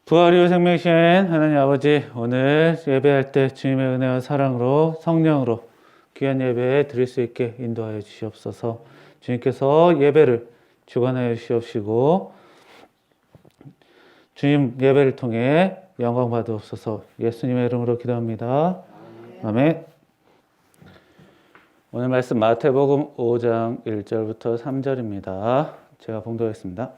부활이요 생명이신 하나님 아버지, 오늘 예배할 때 주님의 은혜와 사랑으로 성령으로 귀한 예배 드릴 수 있게 인도하여 주시옵소서. 주님께서 예배를 주관하여 주시옵시고 주님 예배를 통해 영광 받으옵소서. 예수님의 이름으로 기도합니다. 아멘. 오늘 말씀 마태복음 5장 1절부터 3절입니다. 제가 봉독하겠습니다.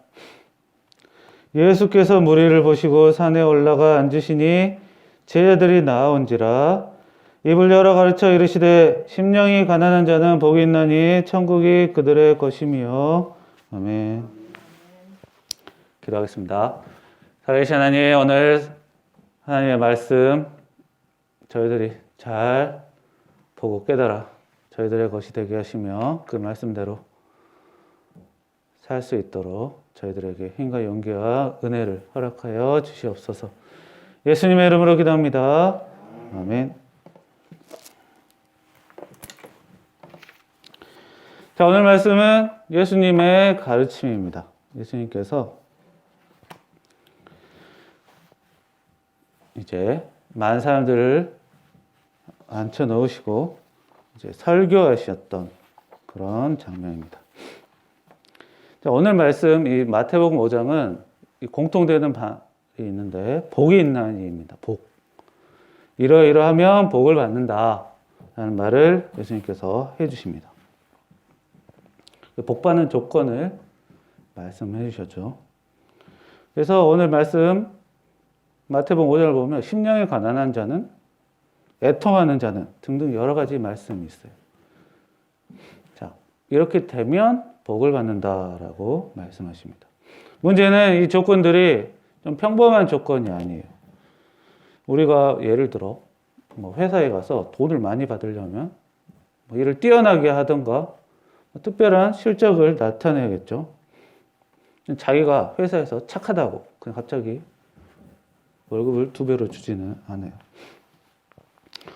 예수께서 무리를 보시고 산에 올라가 앉으시니 제자들이 나아온지라 입을 열어 가르쳐 이르시되 심령이 가난한 자는 복이 있나니 천국이 그들의 것이며. 아멘. 기도하겠습니다. 살아계신 하나님, 오늘 하나님의 말씀 저희들이 잘 보고 깨달아 저희들의 것이 되게 하시며 그 말씀대로 살 수 있도록 저희들에게 힘과 용기와 은혜를 허락하여 주시옵소서. 예수님의 이름으로 기도합니다. 아멘. 자, 오늘 말씀은 예수님의 가르침입니다. 예수님께서 이제 많은 사람들을 앉혀 놓으시고 이제 설교하셨던 그런 장면입니다. 자, 오늘 말씀 이 마태복음 5장은 공통되는 바가 있는데 복이 있나니입니다. 복. 이러이러하면 복을 받는다 라는 말을 예수님께서 해주십니다. 복 받는 조건을 말씀해 주셨죠. 그래서 오늘 말씀 마태복음 5장을 보면 심령이 가난한 자는, 애통하는 자는 등등 여러 가지 말씀이 있어요. 자, 이렇게 되면 복을 받는다라고 말씀하십니다. 문제는 이 조건들이 좀 평범한 조건이 아니에요. 우리가 예를 들어 뭐 회사에 가서 돈을 많이 받으려면 뭐 일을 뛰어나게 하던가 특별한 실적을 나타내야겠죠. 자기가 회사에서 착하다고 그냥 갑자기 월급을 2배로 주지는 않아요.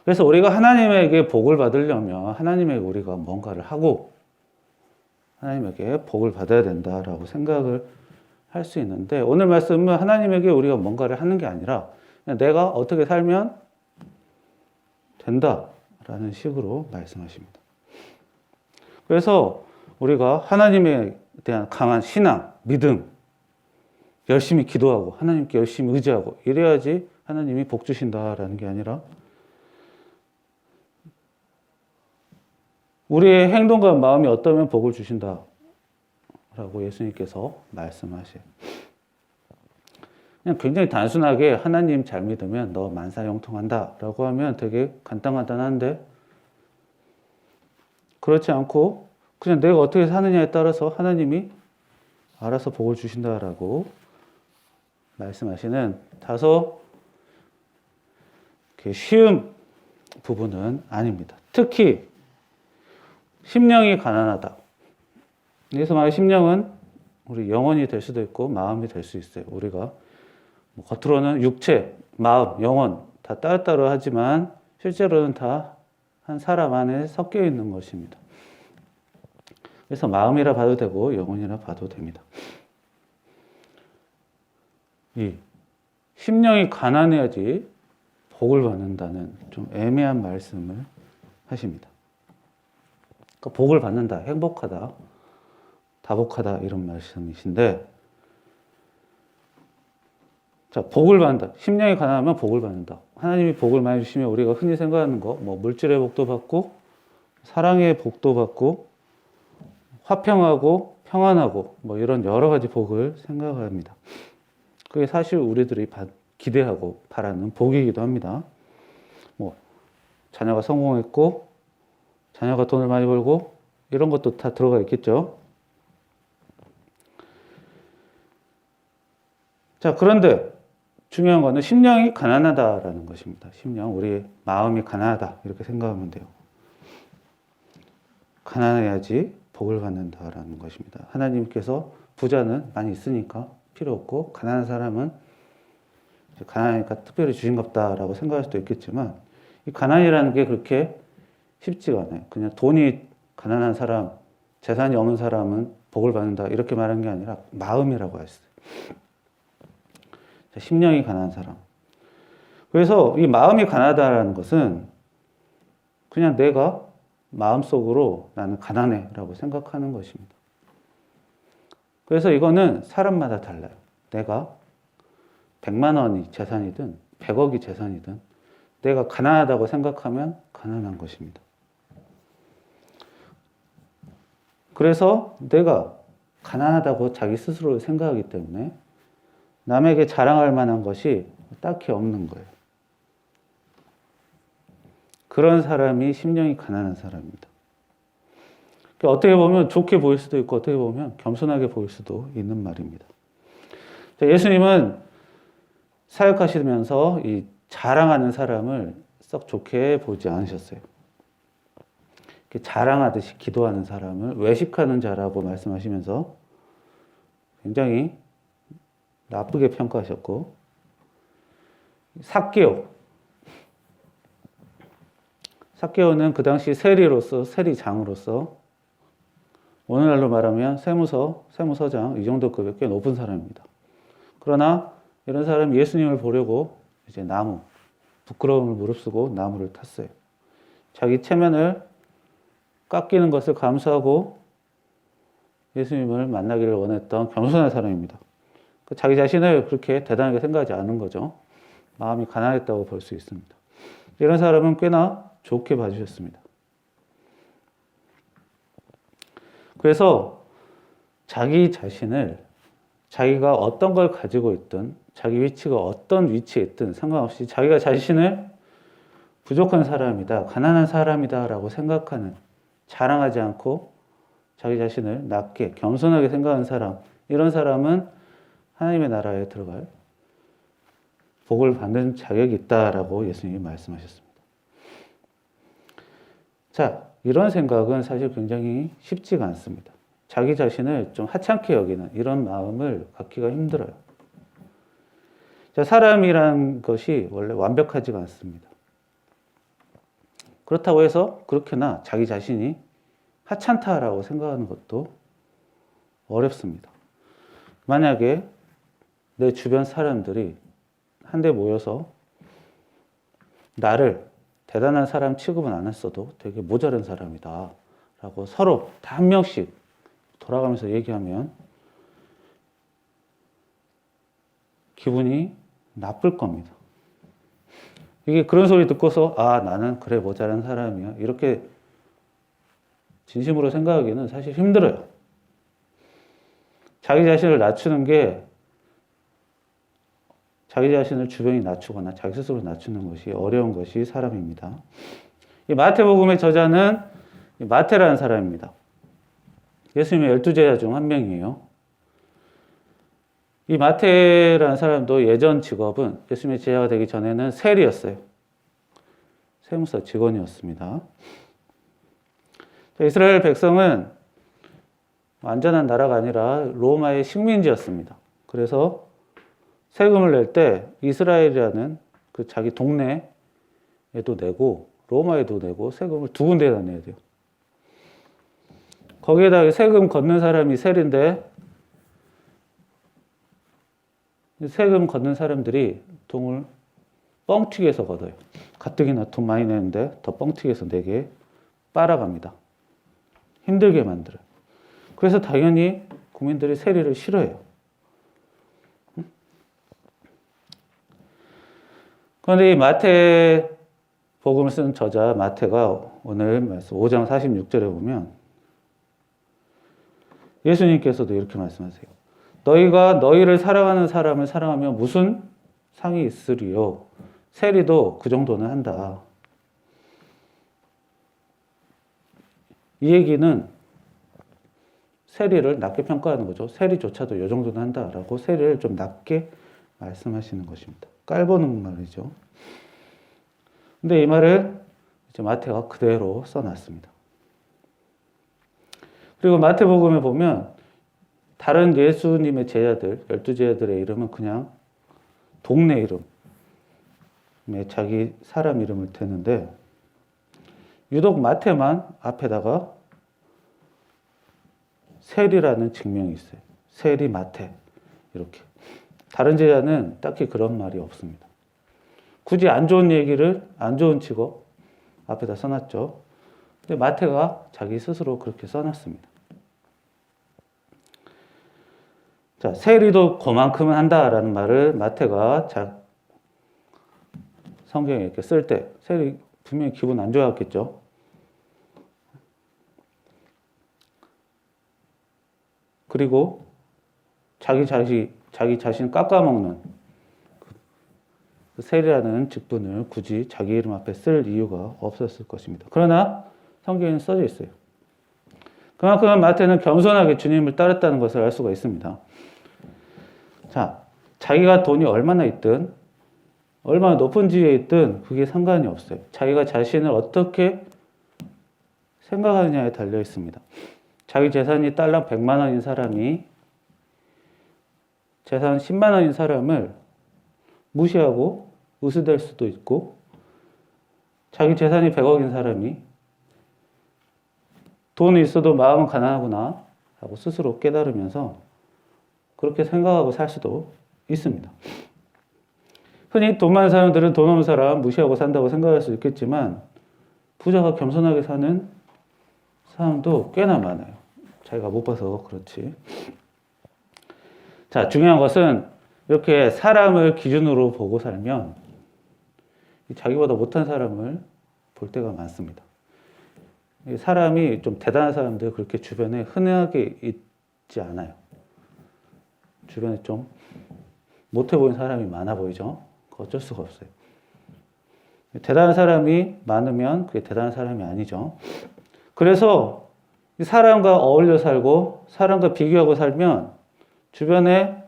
그래서 우리가 하나님에게 복을 받으려면 하나님에게 우리가 뭔가를 하고 하나님에게 복을 받아야 된다라고 생각을 할 수 있는데, 오늘 말씀은 하나님에게 우리가 뭔가를 하는 게 아니라 그냥 내가 어떻게 살면 된다라는 식으로 말씀하십니다. 그래서 우리가 하나님에 대한 강한 신앙, 믿음, 열심히 기도하고 하나님께 열심히 의지하고 이래야지 하나님이 복 주신다라는 게 아니라 우리의 행동과 마음이 어떠면 복을 주신다라고 예수님께서 말씀하세요. 그냥 굉장히 단순하게 하나님 잘 믿으면 너 만사형통한다라고 하면 되게 간단한데, 그렇지 않고 그냥 내가 어떻게 사느냐에 따라서 하나님이 알아서 복을 주신다라고 말씀하시는 다소 쉬운 부분은 아닙니다. 특히 심령이 가난하다. 여기서 말하는 심령은 우리 영혼이 될 수도 있고 마음이 될 수 있어요. 우리가 뭐 겉으로는 육체, 마음, 영혼 다 따로따로 하지만 실제로는 다 한 사람 안에 섞여 있는 것입니다. 그래서 마음이라 봐도 되고 영혼이라 봐도 됩니다. 이 심령이 가난해야지 복을 받는다는 좀 애매한 말씀을 하십니다. 그러니까 복을 받는다, 행복하다, 다복하다 이런 말씀이신데, 자, 복을 받는다. 심령이 가난하면 복을 받는다. 하나님이 복을 많이 주시면 우리가 흔히 생각하는 거, 뭐 물질의 복도 받고 사랑의 복도 받고 화평하고 평안하고 뭐 이런 여러 가지 복을 생각합니다. 그게 사실 우리들이 기대하고 바라는 복이기도 합니다. 뭐 자녀가 성공했고 자녀가 돈을 많이 벌고 이런 것도 다 들어가 있겠죠. 자, 그런데 중요한 거는 심령이 가난하다라는 것입니다. 심령, 우리의 마음이 가난하다 이렇게 생각하면 돼요. 가난해야지 복을 받는다라는 것입니다. 하나님께서 부자는 많이 있으니까 필요 없고 가난한 사람은 가난하니까 특별히 주신갑다라고 생각할 수도 있겠지만, 이 가난이라는 게 그렇게 쉽지가 않아요. 그냥 돈이 가난한 사람, 재산이 없는 사람은 복을 받는다 이렇게 말하는 게 아니라 마음이라고 했어요. 자, 심령이 가난한 사람. 그래서 이 마음이 가난하다는 것은 그냥 내가 마음속으로 나는 가난해라고 생각하는 것입니다. 그래서 이거는 사람마다 달라요. 내가 100만 원이 재산이든 100억이 재산이든 내가 가난하다고 생각하면 가난한 것입니다. 그래서 내가 가난하다고 자기 스스로를 생각하기 때문에 남에게 자랑할 만한 것이 딱히 없는 거예요. 그런 사람이 심령이 가난한 사람입니다. 어떻게 보면 좋게 보일 수도 있고 어떻게 보면 겸손하게 보일 수도 있는 말입니다. 예수님은 사역하시면서 이 자랑하는 사람을 썩 좋게 보지 않으셨어요. 자랑하듯이 기도하는 사람을 외식하는 자라고 말씀하시면서 굉장히 나쁘게 평가하셨고, 삭개오는 그 당시 세리장으로서 오늘날로 말하면 세무서장 이 정도 급이 꽤 높은 사람입니다. 그러나 이런 사람이 예수님을 보려고 이제 부끄러움을 무릅쓰고 나무를 탔어요. 자기 체면을 깎이는 것을 감수하고 예수님을 만나기를 원했던 겸손한 사람입니다. 자기 자신을 그렇게 대단하게 생각하지 않은 거죠. 마음이 가난했다고 볼 수 있습니다. 이런 사람은 꽤나 좋게 봐주셨습니다. 그래서 자기 자신을 자기가 어떤 걸 가지고 있든 자기 위치가 어떤 위치에 있든 상관없이 자기가 자신을 부족한 사람이다, 가난한 사람이다 라고 생각하는, 자랑하지 않고 자기 자신을 낮게 겸손하게 생각하는 사람, 이런 사람은 하나님의 나라에 들어갈 복을 받는 자격이 있다라고 예수님이 말씀하셨습니다. 자, 이런 생각은 사실 굉장히 쉽지가 않습니다. 자기 자신을 좀 하찮게 여기는 이런 마음을 갖기가 힘들어요. 자, 사람이란 것이 원래 완벽하지가 않습니다. 그렇다고 해서 그렇게나 자기 자신이 하찮다라고 생각하는 것도 어렵습니다. 만약에 내 주변 사람들이 한데 모여서 나를 대단한 사람 취급은 안 했어도 되게 모자란 사람이다 라고 서로 다 한 명씩 돌아가면서 얘기하면 기분이 나쁠 겁니다. 이게 그런 소리 듣고서 나는 그래 모자란 사람이야 이렇게 진심으로 생각하기는 사실 힘들어요. 자기 자신을 낮추는 게 자기 자신을 주변이 낮추거나 자기 스스로 낮추는 것이 어려운 것이 사람입니다. 이 마태복음의 저자는 마태라는 사람입니다. 예수님의 12제자 중 한 명이에요. 이 마태라는 사람도 예전 직업은 예수님의 제자가 되기 전에는 세리였어요. 세무서 직원이었습니다. 이스라엘 백성은 완전한 나라가 아니라 로마의 식민지였습니다. 그래서 세금을 낼 때 이스라엘이라는 그 자기 동네에도 내고 로마에도 내고 세금을 두 군데에다 내야 돼요. 거기에다 세금 걷는 사람이 세리인데 세금 걷는 사람들이 돈을 뻥튀기해서 걷어요. 가뜩이나 돈 많이 내는데 더 뻥튀기해서 내게 빨아갑니다. 힘들게 만들어요. 그래서 당연히 국민들이 세리를 싫어해요. 그런데 이 마태 복음을 쓴 저자 마태가 오늘 말씀 5장 46절에 보면 예수님께서도 이렇게 말씀하세요. 너희가 너희를 사랑하는 사람을 사랑하면 무슨 상이 있으리요. 세리도 그 정도는 한다. 이 얘기는 세리를 낮게 평가하는 거죠. 세리조차도 이 정도는 한다라고 세리를 좀 낮게 말씀하시는 것입니다. 깔보는 말이죠. 근데 이 말을 이제 마태가 그대로 써놨습니다. 그리고 마태복음에 보면 다른 예수님의 제자들, 12제자들의 이름은 그냥 동네 이름에 자기 사람 이름을 대는데 유독 마태만 앞에다가 세리라는 직명이 있어요. 세리 마태 이렇게. 다른 제자는 딱히 그런 말이 없습니다. 굳이 안 좋은 얘기를, 안 좋은 직업 앞에다 써놨죠. 근데 마태가 자기 스스로 그렇게 써놨습니다. 자, 세리도 그만큼은 한다라는 말을 마태가 성경에 이렇게 쓸 때 세리 분명히 기분 안 좋았겠죠. 그리고 자기 자신 깎아먹는 그 세리라는 직분을 굳이 자기 이름 앞에 쓸 이유가 없었을 것입니다. 그러나 성경에는 써져 있어요. 그만큼 마태는 겸손하게 주님을 따랐다는 것을 알 수가 있습니다. 자, 자기가 돈이 얼마나 있든 얼마나 높은 지위에 있든 그게 상관이 없어요. 자기가 자신을 어떻게 생각하느냐에 달려 있습니다. 자기 재산이 달러 100만 원인 사람이 재산 10만 원인 사람을 무시하고 의수될 수도 있고, 자기 재산이 100억인 사람이 돈이 있어도 마음은 가난하구나 하고 스스로 깨달으면서 그렇게 생각하고 살 수도 있습니다. 흔히 돈 많은 사람들은 돈 없는 사람 무시하고 산다고 생각할 수 있겠지만, 부자가 겸손하게 사는 사람도 꽤나 많아요. 자기가 못 봐서 그렇지. 자, 중요한 것은 이렇게 사람을 기준으로 보고 살면 자기보다 못한 사람을 볼 때가 많습니다. 사람이 좀 대단한 사람들 그렇게 주변에 흔하게 있지 않아요. 주변에 좀 못해 보이는 사람이 많아 보이죠? 어쩔 수가 없어요. 대단한 사람이 많으면 그게 대단한 사람이 아니죠. 그래서 사람과 어울려 살고 사람과 비교하고 살면 주변에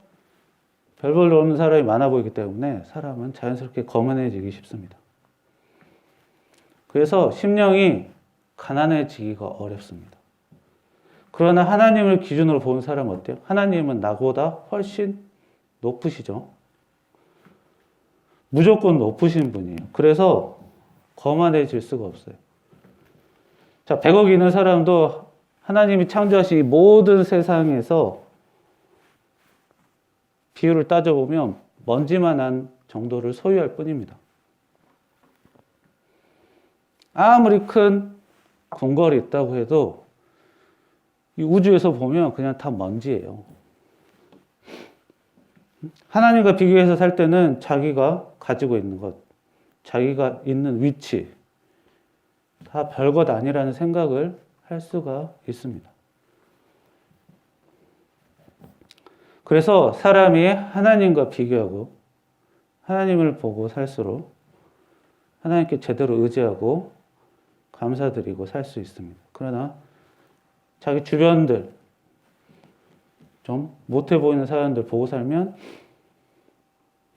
별 볼일 없는 사람이 많아 보이기 때문에 사람은 자연스럽게 거만해지기 쉽습니다. 그래서 심령이 가난해지기가 어렵습니다. 그러나 하나님을 기준으로 보는 사람은 어때요? 하나님은 나보다 훨씬 높으시죠. 무조건 높으신 분이에요. 그래서 거만해질 수가 없어요. 자, 100억 있는 사람도 하나님이 창조하신 이 모든 세상에서 비율을 따져보면 먼지만한 정도를 소유할 뿐입니다. 아무리 큰 궁궐이 있다고 해도 이 우주에서 보면 그냥 다 먼지예요. 하나님과 비교해서 살 때는 자기가 가지고 있는 것, 자기가 있는 위치, 다 별것 아니라는 생각을 할 수가 있습니다. 그래서 사람이 하나님과 비교하고 하나님을 보고 살수록 하나님께 제대로 의지하고 감사드리고 살 수 있습니다. 그러나 자기 주변들, 좀 못해 보이는 사람들 보고 살면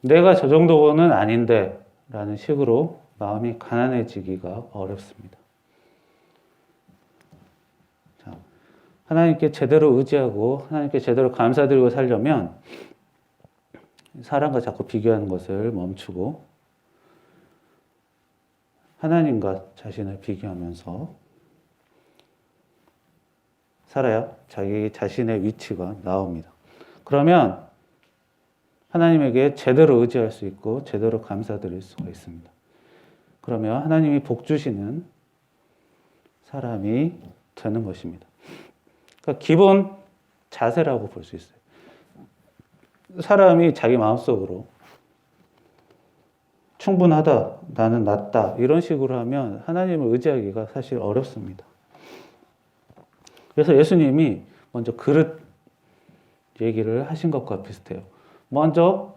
내가 저 정도는 아닌데 라는 식으로 마음이 가난해지기가 어렵습니다. 자, 하나님께 제대로 의지하고 하나님께 제대로 감사드리고 살려면 사람과 자꾸 비교하는 것을 멈추고 하나님과 자신을 비교하면서 살아야 자기 자신의 위치가 나옵니다. 그러면 하나님에게 제대로 의지할 수 있고 제대로 감사드릴 수가 있습니다. 그러면 하나님이 복 주시는 사람이 되는 것입니다. 그러니까 기본 자세라고 볼 수 있어요. 사람이 자기 마음속으로 충분하다, 나는 낫다 이런 식으로 하면 하나님을 의지하기가 사실 어렵습니다. 그래서 예수님이 먼저 그릇 얘기를 하신 것과 비슷해요. 먼저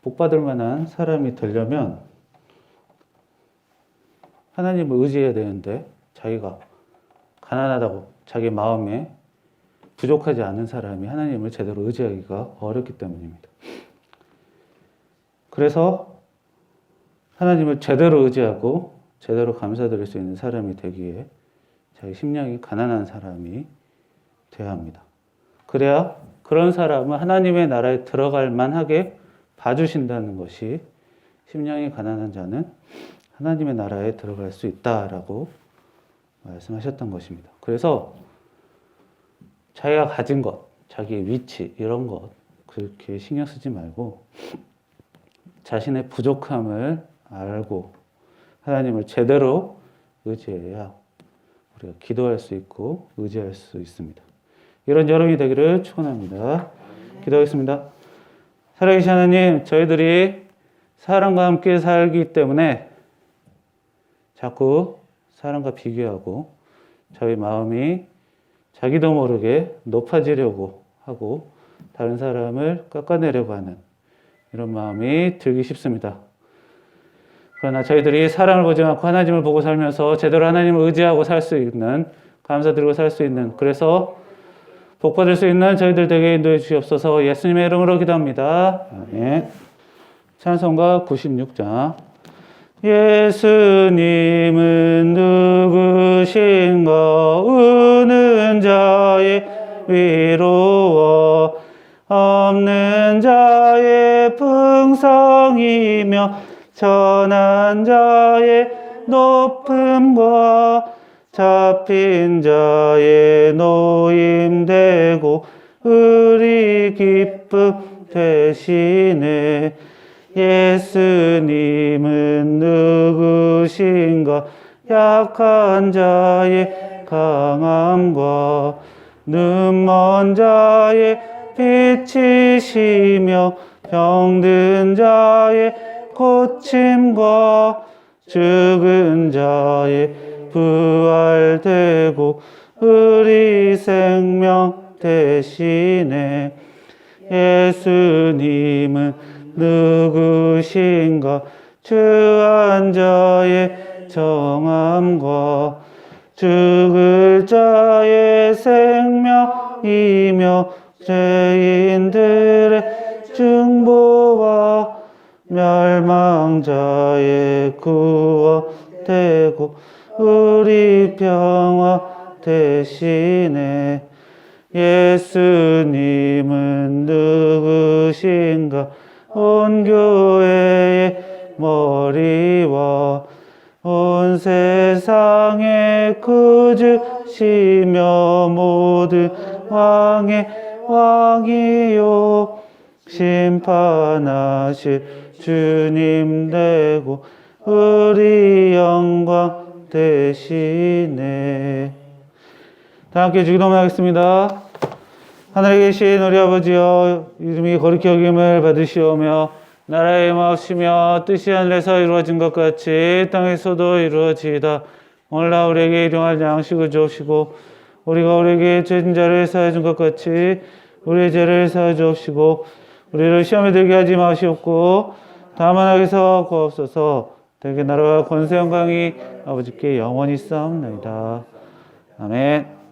복받을 만한 사람이 되려면 하나님을 의지해야 되는데 자기가 가난하다고 자기 마음에 부족하지 않은 사람이 하나님을 제대로 의지하기가 어렵기 때문입니다. 그래서 하나님을 제대로 의지하고 제대로 감사드릴 수 있는 사람이 되기 위해 자기 심령이 가난한 사람이 되어야 합니다. 그래야 그런 사람은 하나님의 나라에 들어갈 만하게 봐주신다는 것이 심령이 가난한 자는 하나님의 나라에 들어갈 수 있다라고 말씀하셨던 것입니다. 그래서 자기가 가진 것, 자기의 위치 이런 것 그렇게 신경 쓰지 말고 자신의 부족함을 알고 하나님을 제대로 의지해야 우리가 기도할 수 있고 의지할 수 있습니다. 이런 여름이 되기를 축원합니다. 기도하겠습니다. 살아계신 하나님, 저희들이 사람과 함께 살기 때문에 자꾸 사람과 비교하고 저희 마음이 자기도 모르게 높아지려고 하고 다른 사람을 깎아내려고 하는 이런 마음이 들기 쉽습니다. 그러나 저희들이 사람을 보지 않고 하나님을 보고 살면서 제대로 하나님을 의지하고 살 수 있는, 감사드리고 살 수 있는, 그래서 복받을 수 있는 저희들 되게 인도해 주시옵소서. 예수님의 이름으로 기도합니다. 아멘. 찬송가 96장. 예수님은 누구신가? 우는 자의 위로와 없는 자의 풍성이며 천한 자의 높음과 잡힌 자의 노임되고 우리 기쁨 되시네. 예수님은 누구신가? 약한 자의 강함과 눈먼 자의 빛이시며 병든 자의 고침과 죽은 자의 부활되고 우리 생명 되시네. 예수님은 누구신가? 주한 자의 정함과 죽을 자의 생명이며 죄인들의 중보와 멸망자의 구원되고 우리 평화 되시네. 예수님은 누구신가? 온 교회의 머리와 온 세상의 구주시며 모든 왕의 왕이요 심판하실 주님 되고 우리 영광 되시네. 다 함께 기도하겠습니다. 하늘에 계신 우리 아버지여, 이름이 거룩히 여김을 받으시오며 나라의 임하시며 뜻이 하늘에서 이루어진 것 같이 땅에서도 이루어지이다. 오늘날 우리에게 일용할 양식을 주옵시고 우리가 우리에게 죄진 자를 사하여 준 것 같이 우리의 죄를 사하여 주옵시고 우리를 시험에 들게 하지 마시옵고 다만 악에서 구하옵소서. 대개 나라와 권세 영광이 아버지께 영원히 쌓옵나이다. 아멘.